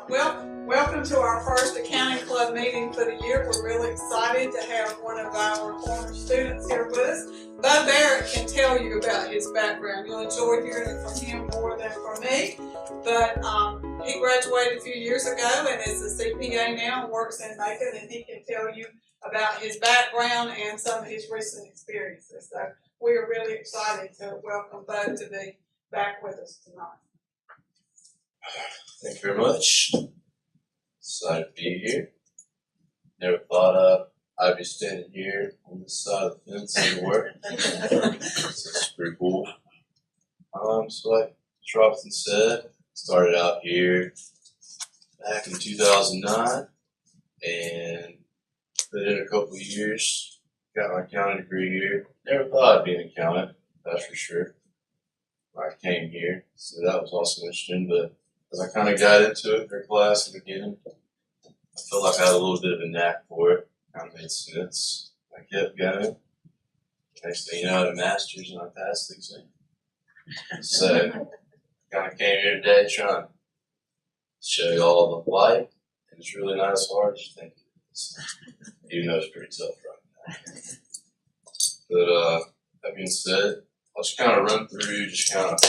Well, welcome to our first accounting club meeting for the year. We're really excited to have one of our former students here with us. Beau Barrett can tell you about his background. You'll enjoy hearing it from him more than from me. But he graduated a few years ago and is a CPA now and works in Macon, and he can tell you about his background and some of his recent experiences. So we are really excited to welcome Beau to be back with us tonight. Thank you very much. Excited to be here. Never thought I'd be standing here on this side of the fence anymore. So it's pretty cool. So like Robinson said, started out here back in 2009 and put in a couple of years. Got my accounting degree here. Never thought I'd be an accountant, that's for sure. When I came here, so that was also interesting, but as I kind of got into it for class at the beginning, I felt like I had a little bit of a knack for it. Kind of made sense. I kept going. Next thing you know, I had a master's and I passed the exam. So, kind of came here today trying to show you all the light. And it's really not as hard as you think it is, even though it's pretty tough right now. But that being said, I'll just kind of run through just kind of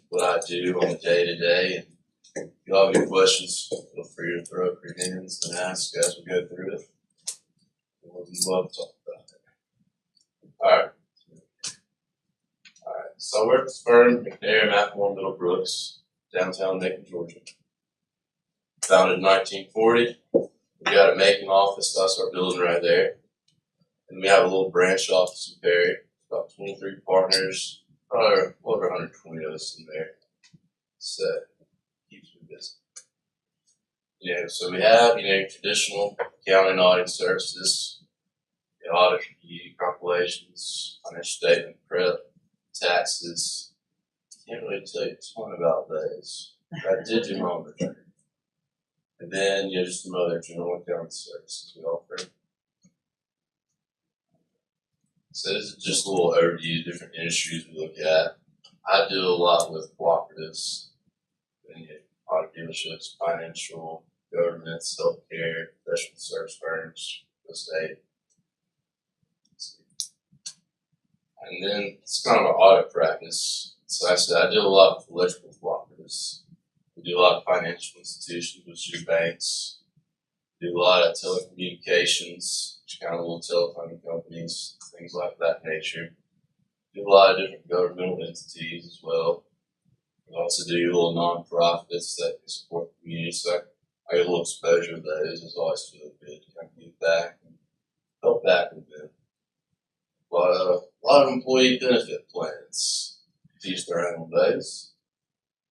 what I do on a day-to-day. If you have any questions, feel free to throw up your hands and ask as we go through it. We'd love to talk about it. Alright. So I work at the firm McNair, Mathmore, Middlebrooks, downtown Macon, Georgia. Founded in 1940. We got a Macon office, that's our building right there. And we have a little branch office in Barrett, about 23 partners, probably over 120 of us in there. So keeps me busy. So we have, traditional accounting audit services, audit review, compilations, financial statement prep, taxes. Can't really tell you a ton about those. I did do my own return. And then, just some other general accounting services we offer. So this is just a little overview of different industries we look at. I do a lot with cooperatives, auto dealerships, financial, governments, healthcare, professional service firms, real estate. And then it's kind of an audit practice. So like I said, I do a lot with electrical cooperatives. We do a lot of financial institutions, which are banks. We do a lot of telecommunications, which are kind of little telephone companies, things like that nature. We do a lot of different governmental entities as well. We also do little non-profits that can support the community. So I get a little exposure to those. It's always feel good to kind of give back and help back with them. A lot of employee benefit plans. Teach their own those.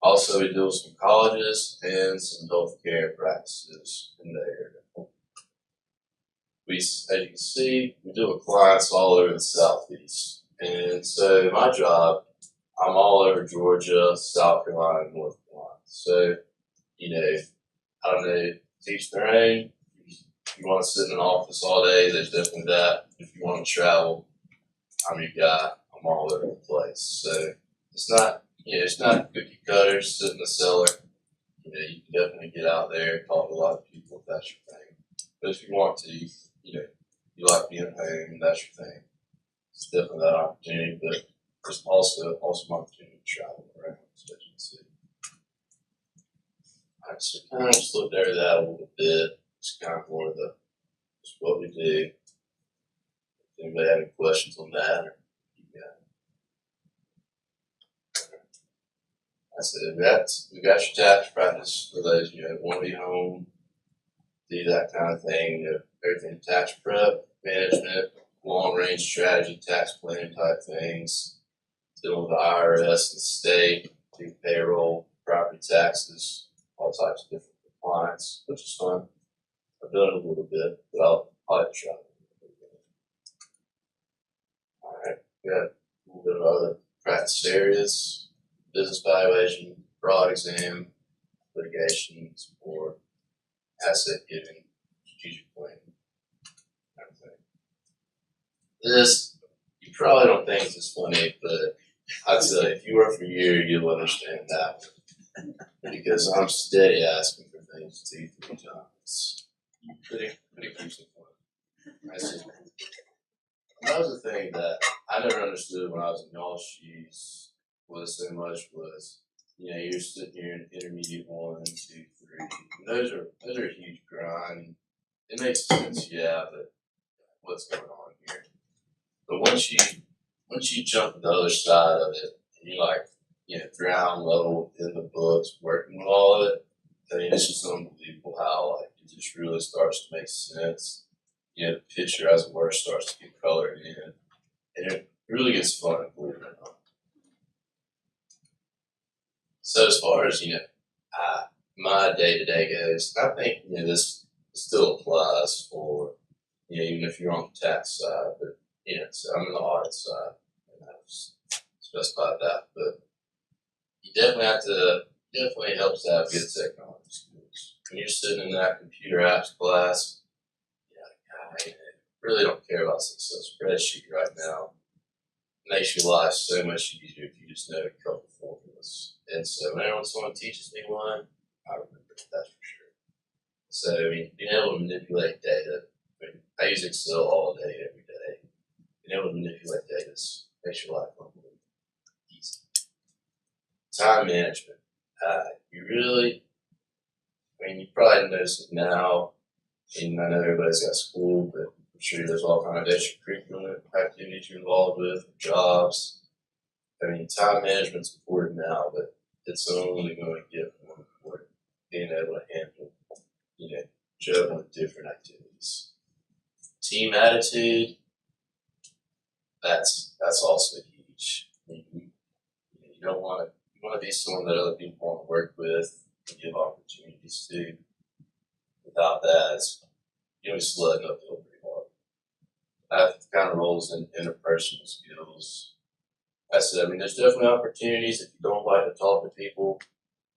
Also, we deal with some colleges and some healthcare practices in the area. As you can see, we deal with clients all over the Southeast. And so my job, I'm all over Georgia, South Carolina, and North Carolina. So, I don't know, teach their own. If you want to sit in an office all day, there's definitely that. If you want to travel, I'm your guy. I'm all over the place. So it's not cookie cutters, sit in the cellar. You can definitely get out there, talk to a lot of people if that's your thing. But if you want to, you like being at home, that's your thing. It's definitely that opportunity, but there's also an opportunity to travel around, as you can see. Alright, so kind of just looked over that a little bit. It's kind of more of just what we do. If anybody have any questions on that, or I said, we got your tax practice for those want to be home, do that kind of thing. Everything tax prep, management, long range strategy, tax planning type things. Dealing with the IRS and state, do payroll, property taxes, all types of different compliance, which is fun. I've done it a little bit, but I'll have to try it a little bit. Alright, we got a little bit of other practice areas. Business valuation, fraud exam, litigation, support, asset giving, strategic planning, kind of thing. This, you probably don't think this is funny, but I'd say if you work for a year, you'll understand that one. Because I'm steady asking for things too. pretty crucial point. That's just, that was the thing that I never understood when I was in y'all's shoes was so much was, you're sitting here in intermediate 1, 2, 3. Those are a huge grind. It makes sense, yeah, but what's going on here? But once you jump to the other side of it, and you're like, ground level in the books, working with all of it, I mean, it's just unbelievable how like it just really starts to make sense. The picture, as it were, starts to get colored in, and it really gets fun, believe it or not. So as far as my day to day goes, I think this still applies for even if you're on the tax side, but so I'm on the audit side, and I've specified that. But you definitely helps to have good technology skills. When you're sitting in that computer apps class, I really don't care about Excel spreadsheet right now. It makes your life so much easier if you just know a couple formulas. And so whenever someone teaches me one, I remember it, that's for sure. So being able to manipulate data, I use Excel all day, every day. Being able to manipulate data makes your life unbelievable easy. Time management. You probably notice it now, and I know everybody's got school, but I'm sure there's all kind of extracurricular activities you're involved with, jobs. Time management's important now, but it's only going to get more important. Being able to handle, juggling with different activities. Team attitude, that's also huge. You don't want to. You want to be someone that other people want to work with and give opportunities to. Without that, you're just slugging uphill pretty hard. That kind of rolls in interpersonal skills. I said, there's definitely opportunities if you don't like to talk to people,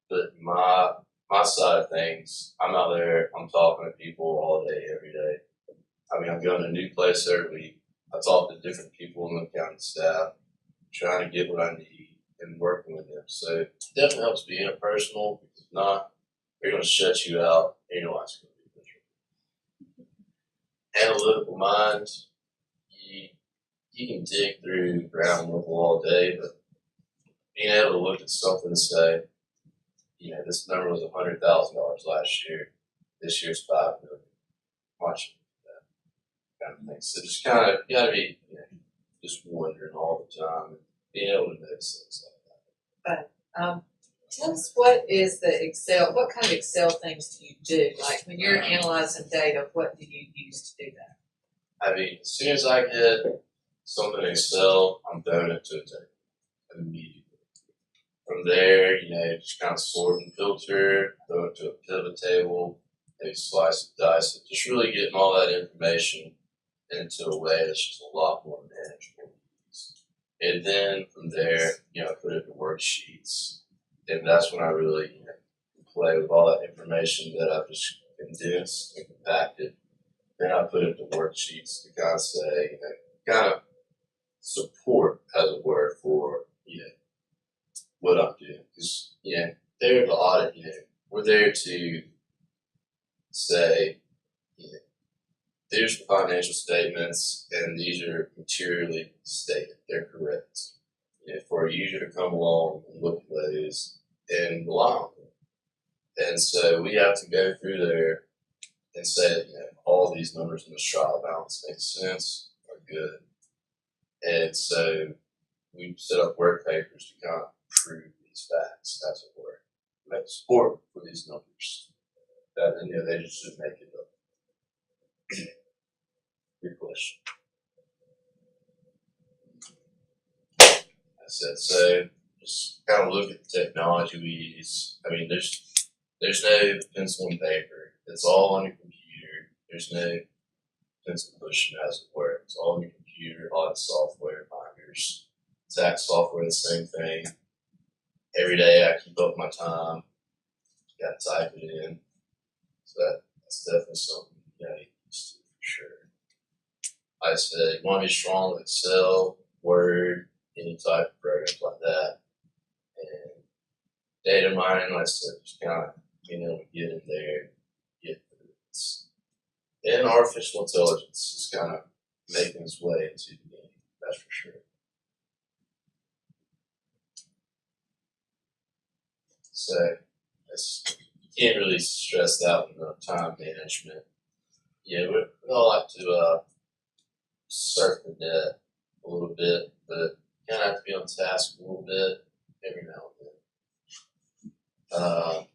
but my side of things, I'm out there, I'm talking to people all day, every day. I'm going to a new place every week. I talk to different people in the county staff, trying to get what I need and working with them. So it definitely helps be interpersonal, because if not, they're going to shut you out, and you know what's going to be miserable. Analytical mind, you can dig through ground level all day, but being able to look at something and say, this number was $100,000 last year, this year's $5 million. Watch that kind of thing. So just kind of got to be just wondering all the time and being able to notice things like that. But tell us, what is the Excel? What kind of Excel things do you do? Like when you're analyzing data, what do you use to do that? As soon as I get something in Excel, I'm throwing it to a table immediately. From there, just kind of sort and filter, throw it to a pivot table, maybe slice and dice it, just really getting all that information into a way that's just a lot more manageable. And then from there, I put it into worksheets, and that's when I really play with all that information that I've just condensed and compacted. Then I put it into worksheets to kind of say, kind of support, as it were, for what I'm doing. Because they're the audit. We're there to say, there's the financial statements, and these are materially stated. They're correct. For a user to come along and look at those and rely on them. And so we have to go through there and say that, all these numbers in the trial balance make sense, are good. And so we set up work papers to kind of prove these facts, as it were. Make support for these numbers. That, they just should make it up. Good question. I said, so just kind of look at the technology we use. There's no pencil and paper. It's all on your computer. There's no pencil pushing, as it were. It's all on your computer, audit software, binders, tax software, the same thing. Every day I keep up my time. Got to type it in. So that's definitely something you got to get used to for sure. Like I said, you want to be strong with Excel, Word, any type of programs like that. And data mining, like I said, just kind of being able to get in there, get through it. and artificial intelligence is kind of making its way into the game, that's for sure. So you can't really stress that enough. Time management. Yeah, we all like to surf the net a little bit, but you kind of have to be on task a little bit every now and then.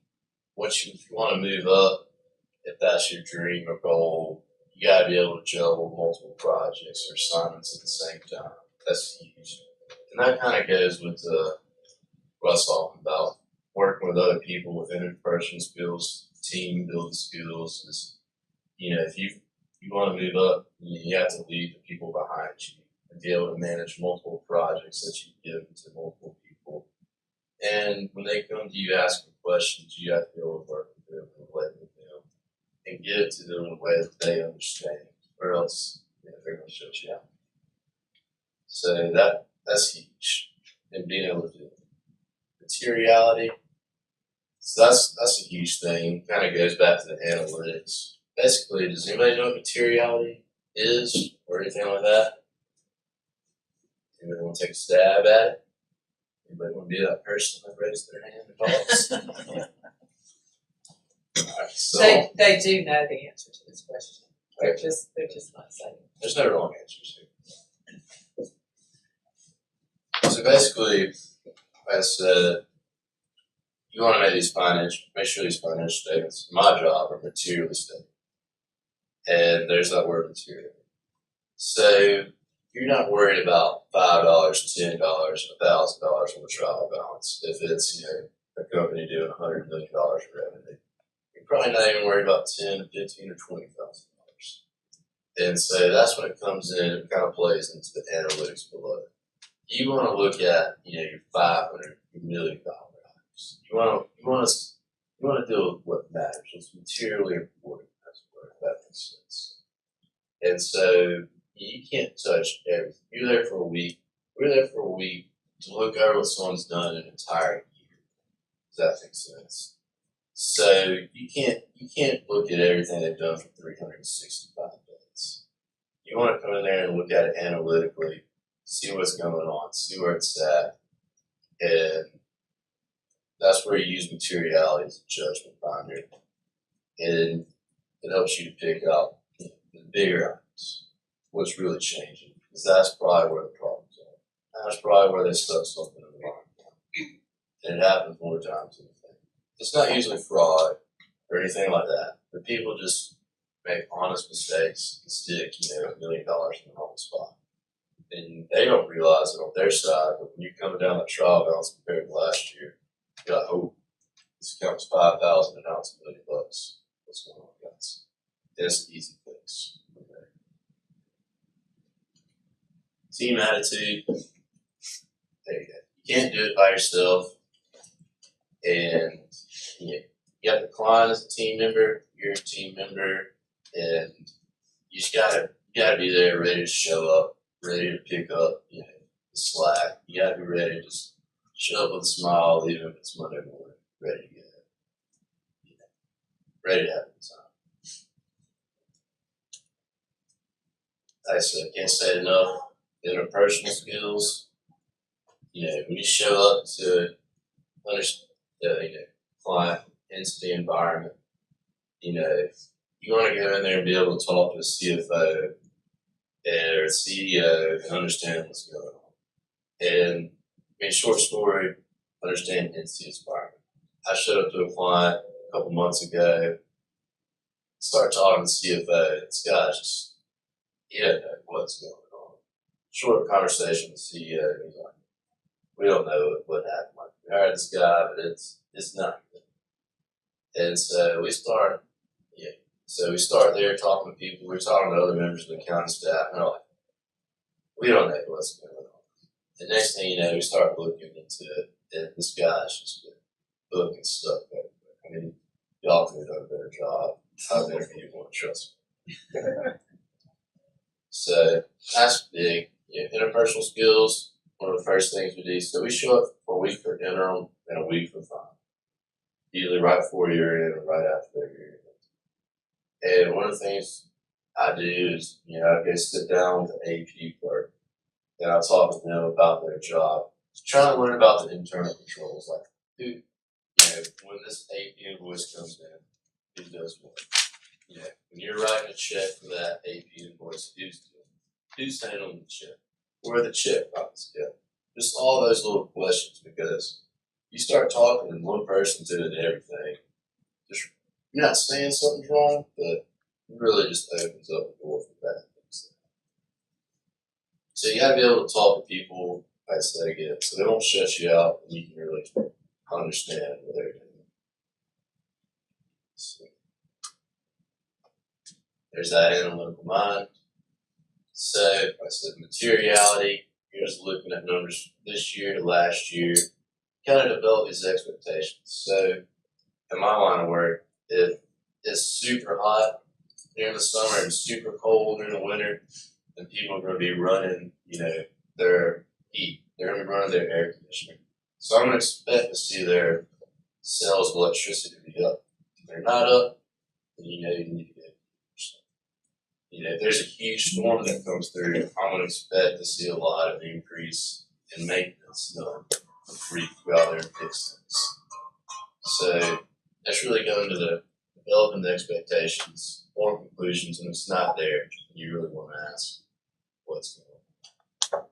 If you want to move up, if that's your dream or goal, you got to be able to juggle multiple projects or assignments at the same time. That's huge. And that kind of goes with what I was talking about, working with other people with interpersonal skills, team building skills. Is, if you want to move up, you have to lead the people behind you and be able to manage multiple projects that you give to multiple people. And when they come to you asking questions, you have to be able to work with them and relate with them and get it to them in a way that they understand, or else they're going to shut you out. So that's huge, and being able to do it. Materiality, so that's a huge thing. Kind of goes back to the analytics. Basically, does anybody know what materiality is or anything like that? Anybody want to take a stab at it? Anybody want to be that person that raised their hand and talks? Alright, so They do know the answer to this question. They're just not saying it. there's no wrong answers here. So basically, like I said, you want to make sure these financial statements, my job, are materially stated. And there's that word material. So you're not worried about $5, $10, $1,000 on the trial balance if it's a company doing $100 million in revenue. You're probably not even worried about $10, $15, or $20,000. And so that's when it comes in and kind of plays into the analytics below. You want to look at your $500 million items. You want to deal with what matters. What's materially important. That's where that makes sense. And so you can't touch everything. You're there for a week. We're there for a week to look over what someone's done in an entire year. Does that make sense? So you can't look at everything they've done for 365 days. You want to come in there and look at it analytically, see what's going on, see where it's at, and that's where you use materiality as a judgment finder, and it helps you to pick out the bigger items, what's really changing, because that's probably where the problems are. That's probably where they stuck something in the wrong, and it happens more times than you think. It's not usually fraud or anything like that, but people just make honest mistakes and stick, $1 million in the wrong spot. And they don't realize it on their side, but when you're coming down that trial balance compared to last year, you're like, oh, this account was 5,000 and now it's $1 million. What's going on, guys? It's an easy fix. Okay. Team attitude. There you go. You can't do it by yourself. And you have the client as a team member, you're a team member, and you just gotta be there ready to show up, ready to pick up, the slack. You gotta be ready to just show up with a smile, even if it's Monday morning, ready to get it. Ready to have a good time. Like I said, I can't say it enough. Interpersonal skills. When you show up to understand client into the environment, you want to go in there and be able to talk to a CFO or a CEO and understand what's going on. And short story, understand into the environment. I showed up to a client a couple months ago, started talking to the CFO. This guy's just, he doesn't know what's going on. Short conversation with the CEO, he's like, we don't know what happened. Like, we hired this guy, but it's not good. And so we start there talking to people. We're talking to other members of the accounting staff, and they're like, we don't know what's going on. The next thing you know, we start looking into it, and this guy's just been booking stuff everywhere. Y'all could have done a better job. I've interviewed one, trust me. So that's big. Interpersonal skills, one of the first things we do. So we show up for a week for interim and a week for final. Usually right before you're in or right after you're in. And one of the things I do is, I go sit down with the AP clerk and I talk with them about their job. Trying to learn about the internal controls, like who, when this AP invoice comes in, who does what? When you're writing a check for that AP invoice, who's handling the check? Where the check box go? Just all those little questions, because you start talking and one person's doing everything. Just, you're not saying something's wrong, but it really just opens up the door for bad things. So you gotta be able to talk to people, like I said again, so they don't shut you out and you can really understand what they're doing. So, there's that analytical mind. So, like I said, materiality, you're just looking at numbers this year to last year, kind of develop these expectations. So, in my line of work, if it's super hot during the summer and super cold during the winter, then people are going to be running, their heat. They're going to be running their air conditioning. So I'm going to expect to see their sales of electricity to be up. If they're not up, then you need to get. If there's a huge storm that comes through, I'm going to expect to see a lot of increase in maintenance done before you go out there and fix things. So that's really going to the developing the expectations, form conclusions, and if it's not there, you really want to ask what's going on.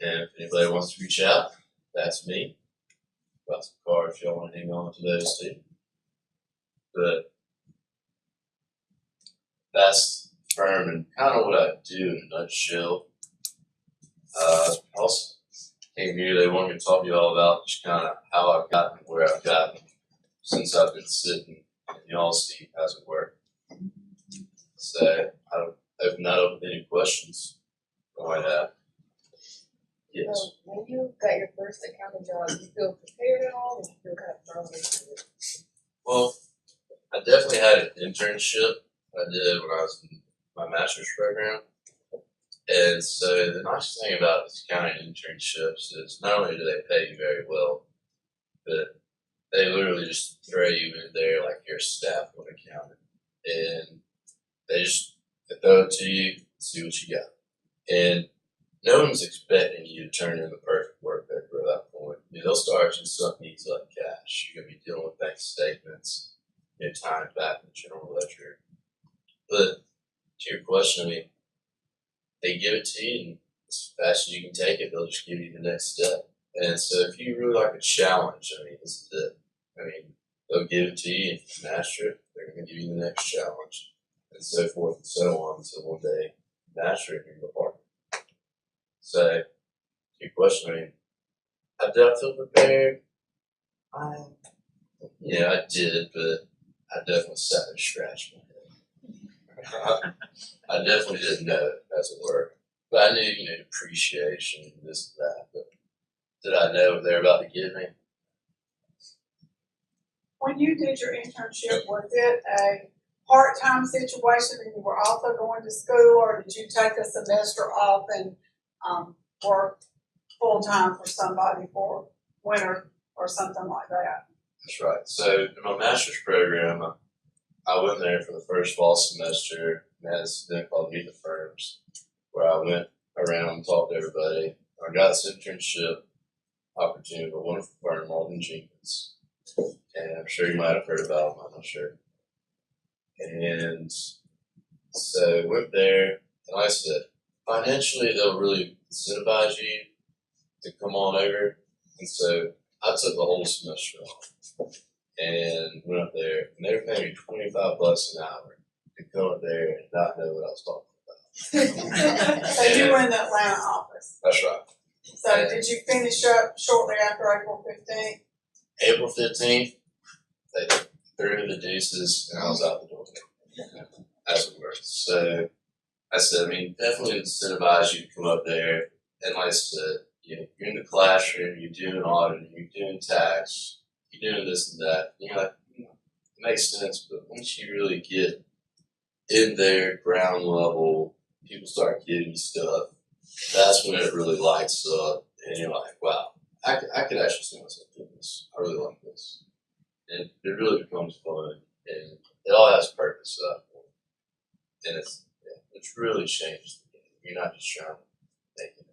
And if anybody wants to reach out, that's me. Got some cards if y'all want to hang on to those too. But that's firm and kind of what I do in a nutshell. Also came here, they wanted me to talk to you all about just kind of how I've gotten where I've gotten since I've been sitting in y'all seat, as it were. So I'll open that up with any questions you might have. Yes. When you got your first accounting job, did you feel prepared at all, or did you feel kind of thrown into it? Well, I definitely had an internship I did when I was in my master's program. And so the nice thing about these accounting internships is not only do they pay you very well, but they literally just throw you in there like you're a staff of an accountant. And they throw it to you, see what you got. And no one's expecting you to turn in the perfect work paper at that point. They'll start you something easy like cash. You're going to be dealing with bank statements, time back in the general ledger. But to your question, they give it to you, and as fast as you can take it, they'll just give you the next step. And so if you really like a challenge, this is it. They'll give it to you, and if you master it, they're going to give you the next challenge, and so forth and so on until one day you master it in your department. So, to your question, did I feel prepared? I did, but I definitely sat there scratching my head. I definitely didn't know it, as it were. But I knew, depreciation, this and that. But did I know what they were about to give me? When you did your internship, was it a part-time situation and you were also going to school, or did you take a semester off and work full-time for somebody for winter or something like that? That's right. So in my master's program, I went there for the first fall semester, and had this event called Meet the Firms, where I went around and talked to everybody. I got this internship opportunity with a wonderful firm, Malden Jenkins. And I'm sure you might have heard about them, I'm not sure. And so went there, and like I said, financially they'll really incentivize you to come on over. And so I took the whole semester off and went up there, and they were paying me $25 an hour to come up there and not know what I was talking about. So you were in the Atlanta office. That's right. So did you finish up shortly after April 15th? April 15th, they threw me the deuces, and I was out the door. As it were. So I said, definitely incentivize you to come up there. And like I said, you're in the classroom, you're doing auditing, you're doing tax, you're doing this and that. It makes sense, but once you really get in there, ground level, people start giving you stuff, that's when it really lights up, and you're like, wow, I could actually see myself doing this. I really like this. And it really becomes fun, and it all has purpose. really changed the game. You're not just trying to make it.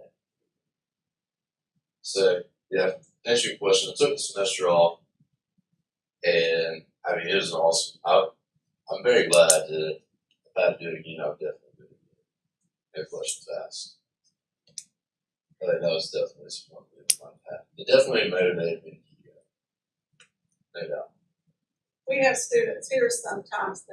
So yeah, to answer your question, I took the semester off, and I mean it was awesome. I'm very glad I did it. If I had to do it again, I would definitely do it again. No questions asked. But that was definitely some fun path. It definitely motivated me to keep going. No doubt. We have students here sometimes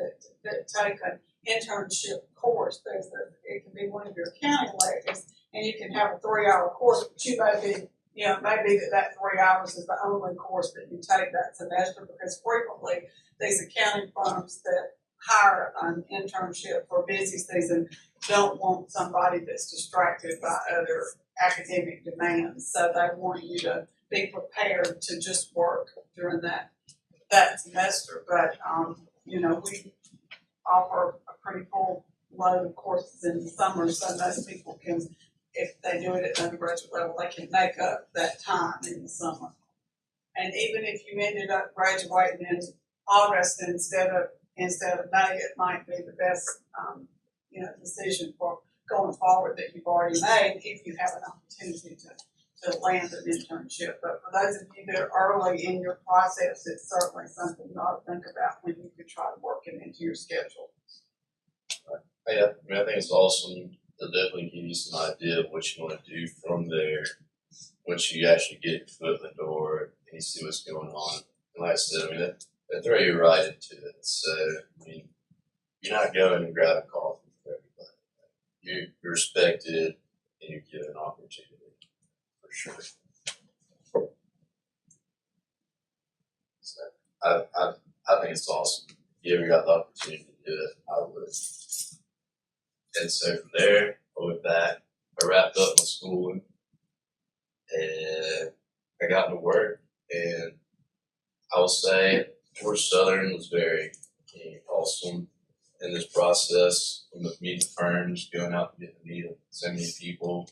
that take an internship course. It can be one of your accounting electives, and you can have a 3-hour course, but you may be, maybe that 3 hours is the only course that you take that semester, because frequently these accounting firms that hire an internship for busy season don't want somebody that's distracted by other academic demands. So they want you to be prepared to just work during that semester. But we offer a pretty full load of courses in the summer, so most people can, if they do it at the undergraduate level, they can make up that time in the summer. And even if you ended up graduating in August instead of May, it might be the best decision for going forward that you've already made if you have an opportunity to land an internship. But for those of you that are early in your process, it's certainly something you ought to think about when you could try to work it into your schedule. Yeah, I think it's awesome to definitely give you some idea of what you want to do from there once you actually get your foot in the door and you see what's going on. And like I said, they throw you right into it. So, you're not going and grabbing coffee for everybody. You're respected and you're given an opportunity, for sure. So, I think it's awesome. If you ever got the opportunity to do it, I would. And so from there, I went back, I wrapped up my schooling, and I got into work. And I will say, Georgia Southern was very awesome in this process. From meeting the firms, going out and getting to meet so many people.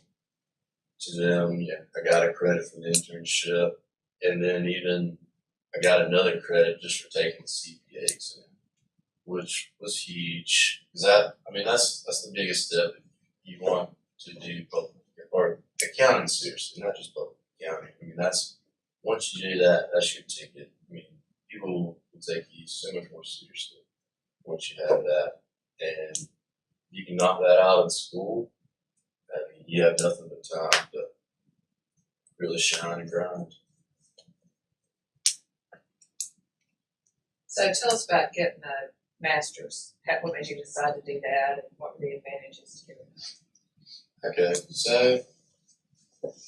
To them, I got a credit for the internship, and then even I got another credit just for taking the CPA exam, which was huge. Because that's the biggest step if you want to do public or accounting seriously, not just public accounting. That's once you do that, that's your ticket. People will take you so much more seriously once you have that, and you can knock that out in school. You have nothing but time to really shine and grind. So tell us about getting a master's. What made you decide to do that, and what were the advantages to doing that? Okay, so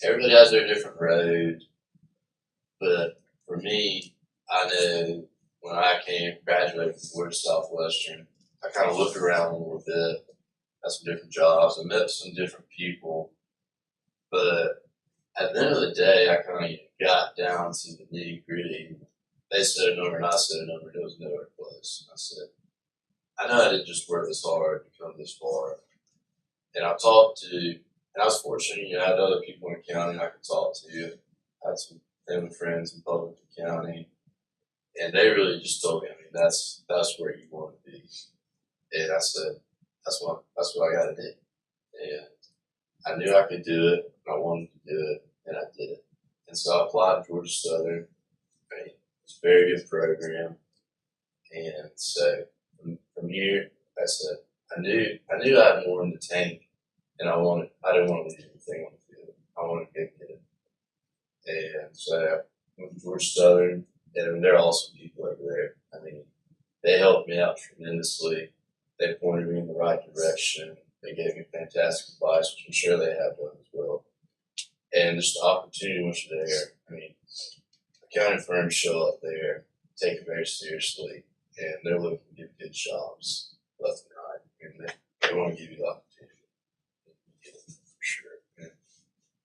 everybody has their different road, but for me, I know when I graduated from Georgia Southwestern, I kind of looked around a little bit, had some different jobs, I met some different people, but at the end of the day, I kind of got down to the nitty gritty. They said a number and I said a number, and it was nowhere close. And I said, I know I didn't just work this hard to come this far. And I was fortunate, I had other people in accounting I could talk to. I had some family friends in public accounting. And they really just told me, that's where you want to be. And I said, that's what I got to do. And I knew I could do it, and I wanted to do it, and I did it. And so I applied to Georgia Southern. It's a very good program. And so from here, I said, I knew I had more in the tank, and I didn't want to leave anything on the field. I wanted to get it. And so I went to Georgia Southern, and they're awesome people over there. They helped me out tremendously. They pointed me in the right direction. They gave me fantastic advice, which I'm sure they have done as well. And just the opportunity once you're there. Accounting firms show up there, take it very seriously, and they're looking to give good jobs left and right. They want to give you the opportunity. For sure.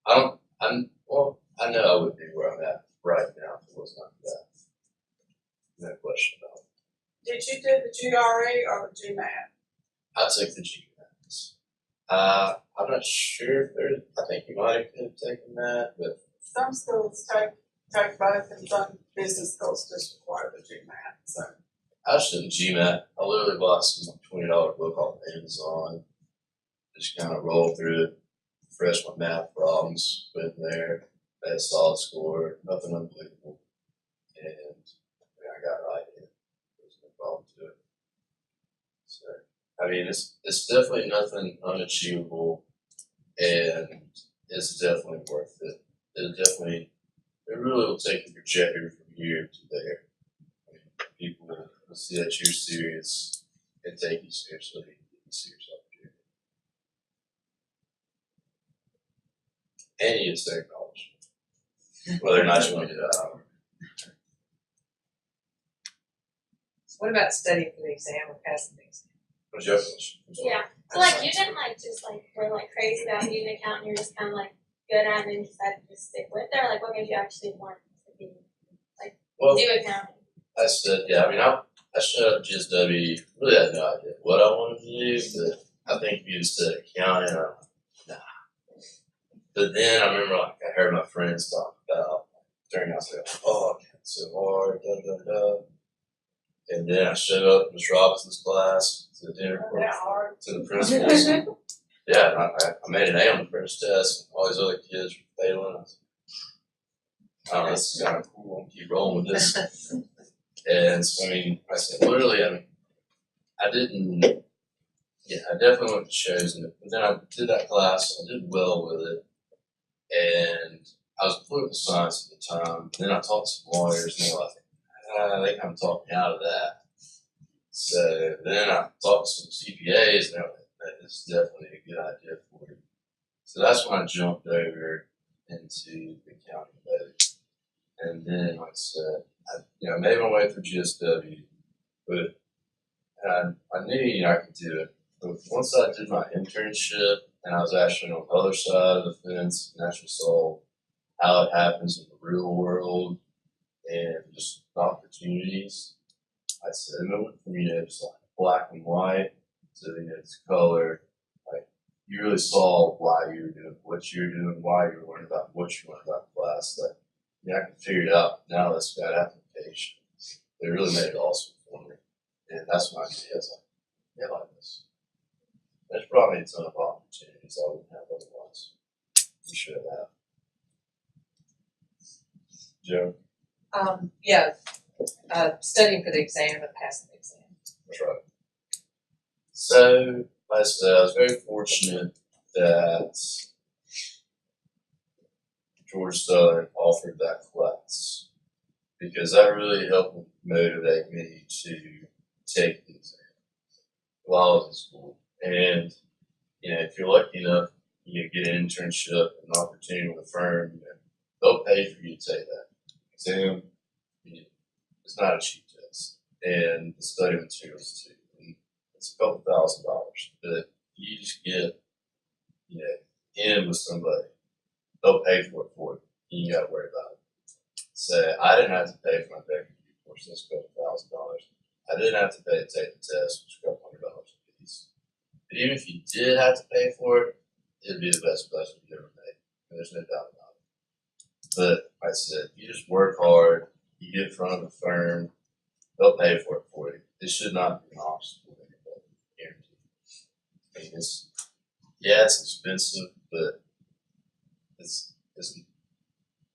I know I would be where I'm at right now if it was not for that. No question about it. Did you do the GRE or the GMAT? I took the GMAT. I'm not sure if I think you might have taken that, but Some schools take both, and some business schools just require the GMAT. So I just did the GMAT. I literally bought some $20 book off Amazon, just kind of rolled through it. Freshman math problems, went in there, had a solid score, nothing unbelievable, and I got right in. There was no problem to it. So, I mean, it's definitely nothing unachievable, and it's definitely worth it. It really will take the trajectory from here to there. I mean, people will see that you're serious and take you seriously, take you serious opportunity. And you get to acknowledge whether or not you want to do that. What about studying for the exam or passing the exam? What's your question? Yeah. So like you didn't like just like were like crazy about being an accountant, you're just kinda like good at it and decided to stick with it, or like what made you actually want to be Well, do accounting? I said, yeah, I mean, I showed up at GSW, really had no idea what I wanted to do, but I think if you said accounting, I'm like, nah. But then I remember, like, I heard my friends talk about, during I said, oh, it's so hard, da da da. And then I showed up in Ms. Robinson's class to the dinner to the principals. Yeah, and I made an A on the first test, and all these other kids were failing. I was like, oh, this is kind of cool, I'm gonna keep rolling with this. And so, I mean, I said, literally, I mean, I definitely wouldn't have chosen it. But then I did that class, I did well with it, and I was political science at the time. Then I talked to some lawyers, and they were like, they kind of talked me out of that. So then I talked to some CPAs, and they were like, this is definitely a good idea for you. So that's when I jumped over into accounting later. And then, like I said, I made my way through GSW, but I knew I could do it. But once I did my internship, and I was actually on the other side of the fence, and actually saw how it happens in the real world and just opportunities, I said, it went from just like black and white to it's color. Like you really saw why you were doing what you were doing, why you were learning about what you learned about class. Like I can figure it out now. That's got application. They really made it awesome for me, and that's when I was like, yeah, I like this. There's probably a ton of opportunities I wouldn't have otherwise. You should have. Joe? Yeah, studying for the exam and passing the exam. That's right. So, like I said, I was very fortunate that Georgia Southern offered that class because that really helped motivate me to take the exam while I was in school. And, if you're lucky enough, you get an internship, an opportunity with a firm, they'll pay for you to take that exam. It's not a cheap test. And the study materials too. And it's a couple $1,000. But you just get, in with somebody. They'll pay for it for you. You ain't got to worry about it. So I didn't have to pay for my therapy course. That's a couple $1,000. I didn't have to pay to take the test, which is a couple $100 a piece. But even if you did have to pay for it, it'd be the best investment you ever made. And there's no doubt about it. But like I said, you just work hard, you get in front of the firm, they'll pay for it for you. It should not be an obstacle to anybody, guaranteed. I mean, it's expensive, but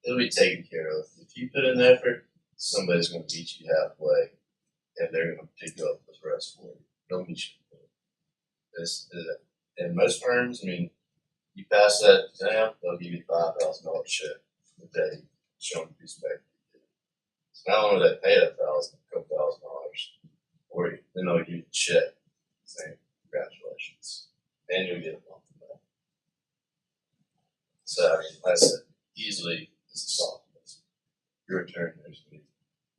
it'll be taken care of. If you put in the effort, somebody's going to meet you halfway, and they're going to pick up the rest for you. They'll meet you. And most firms, I mean, you pass that exam, they'll give you $5,000 check the day showing respect. So not only do they pay that couple $1,000 for you, then they'll give you a check saying congratulations, and you'll get a month of that. So I mean, like I said, easily it's a solid place. Your return is going to be,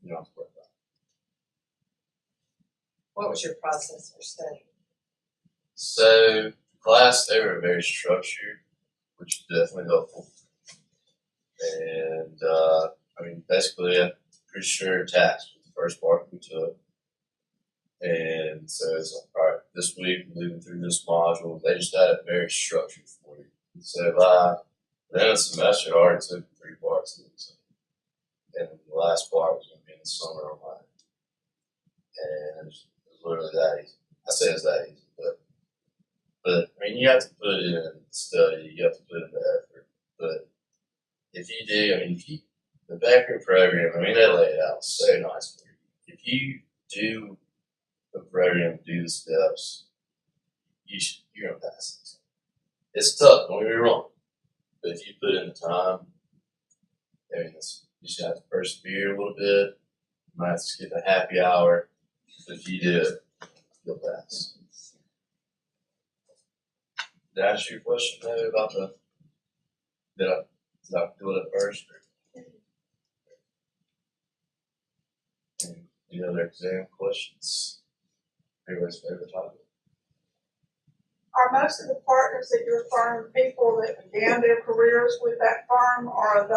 you don't have to worry about it. What was your process for studying? So class, they were very structured, which is definitely helpful. And basically, I'm pretty sure tax was the first part we took. And so it's like, all right, this week we're moving through this module. They just had it very structured for you. So by the end of the semester, I already took 3 parts of it. And the last part was going to be in the summer on mine. And it was literally that easy. I say it's that easy, but But I mean, you have to put in study, you have to put in the effort. But if you do, I mean, if you the backroom program, I mean, they lay it out so nice for you. If you do the program, do the steps, you're gonna pass this. It's tough, don't get me wrong, but if you put in the time, I mean, you should have to persevere a little bit. You might have to skip a happy hour, but if you do it, you'll pass. Did I answer your question though about did I do it at first? Any other exam questions? Everybody's favorite topic. Are most of the partners at your firm people that began their careers with that firm, or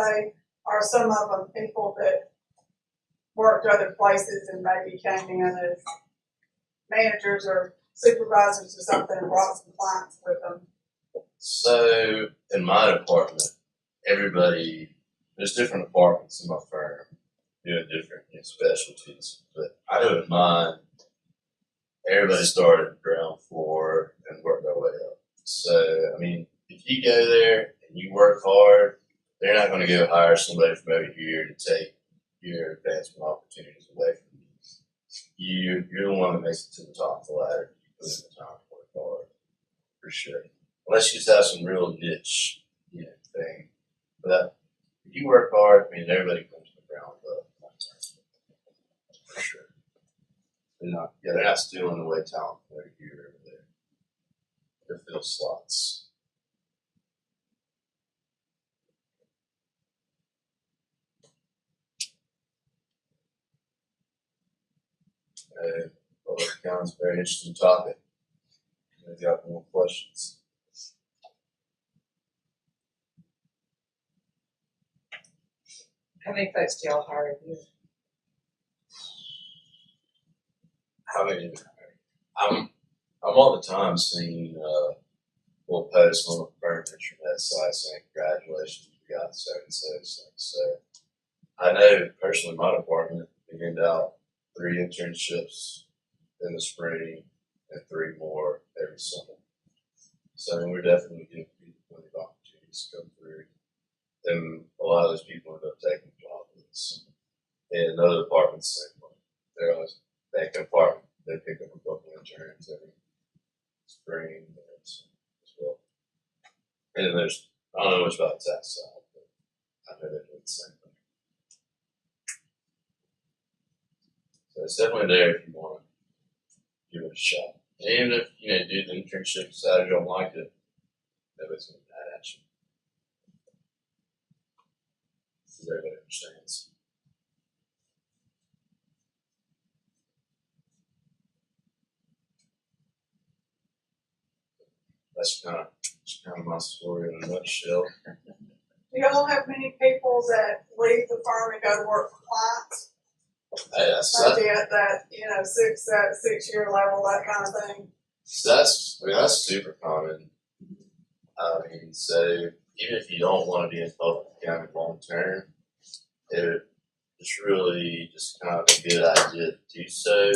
are some of them people that worked other places and maybe came in as managers or supervisors or something and brought some clients with them? So in my department, there's different departments in my firm doing different specialties. But I know in mine, everybody started at ground floor and worked their way up. So I mean, if you go there and you work hard, they're not going to go hire somebody from over here to take your advancement opportunities away from you. You're the one that makes it to the top of the ladder. You put in the time to work hard, for sure. Unless you just have some real niche, thing. But if you work hard, I mean, everybody comes to the ground up. For sure. They're not stealing away talent from over here or over there. They're fill slots. Public accounting is a very interesting topic. If you have more questions. How many folks do y'all hire a year? How many? I'm all the time seeing little posts on the firm internet site saying congratulations, we got so and so. So I know personally my department we hand out 3 internships in the spring and 3 more every summer. So I mean, we're definitely giving people plenty of opportunities to come through. And a lot of those people end up taking jobs. And other departments, same way. They're always back department. They pick up a couple interns every spring as well. And then I don't know much about the tax side, but I know they're doing the same thing. So it's definitely there if you want to give it a shot. And even if do the internship side, you don't like it, nobody's going to be mad at you. Because everybody understands. That's kind of my story in a nutshell. Do y'all have many people that leave the firm and go to work for clients? Maybe at that, 6-year level, that kind of thing. That's super common. I mean, so even if you don't want to be in public accounting long term, it's really just kind of a good idea to do so,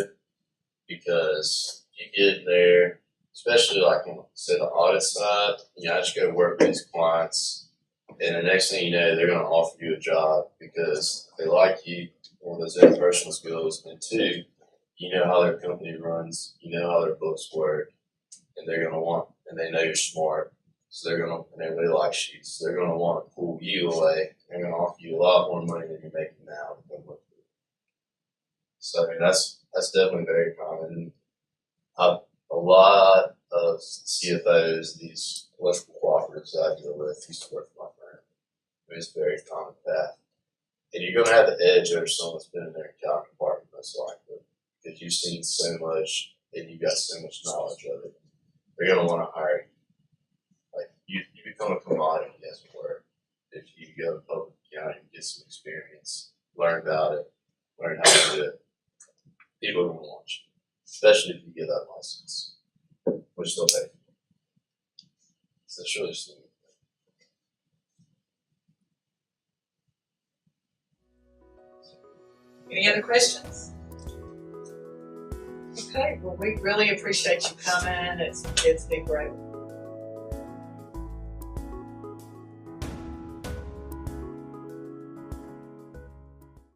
because you get in there, especially like on say the audit side, I just go work with these clients, and the next thing you know, they're going to offer you a job because they like you, one of those interpersonal skills, and 2, you know how their company runs, you know how their books work, and they're going to want, and they know you're smart, so they're going to, and everybody likes you, so they're going to want to pull you away. They're going to offer you a lot more money than you're making now. So I mean, that's definitely very common. And a lot of CFOs, these electrical cooperatives that I deal with, used to work for my firm. I mean, it's a very common path. And you're going to have the edge over someone that's been in their accounting department, most likely, because you've seen so much and you've got so much knowledge of it. They're going to want to hire you. Like, you become a commodity, as it were, if you go to public accounting, get some experience, learn about it, learn how to do it. People are going to want you, especially if you get that license, which they'll pay. So it's really smooth. Any other questions? Okay, well, we really appreciate you coming. It's been great.